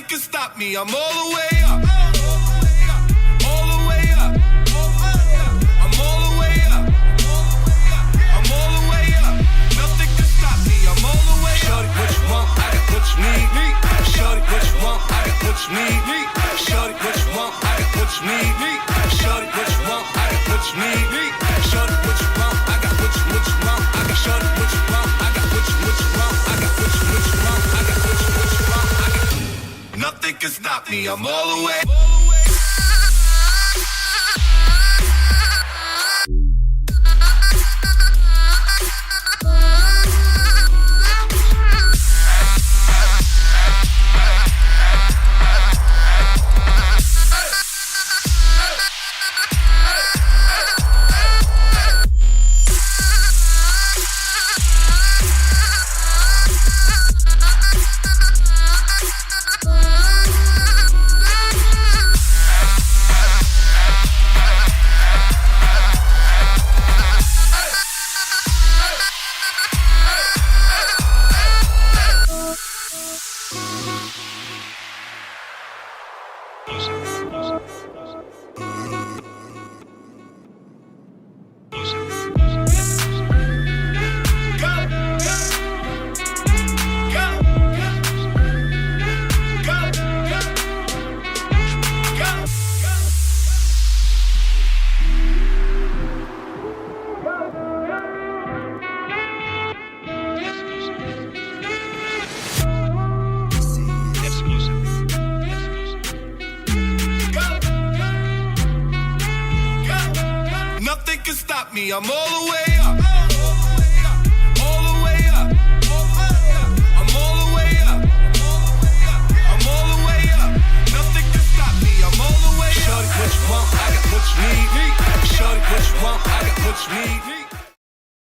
can stop me. I'm all the way up. All the way up. I'm all the way up. I'm all the way up. Nothing can stop me. I'm all the way up. Shorty, what you want? I got what you need. Shorty, what you want? I got what you need. Shorty, what you want? I got what you need. Shorty, what you want? I got what you need. Shorty, what you want? I got what you want. I got shorty, what you want? I got what you want. I got what you want. I got what you want. I got nothing can stop me. I'm all the way. Nothing can stop me. I'm all the way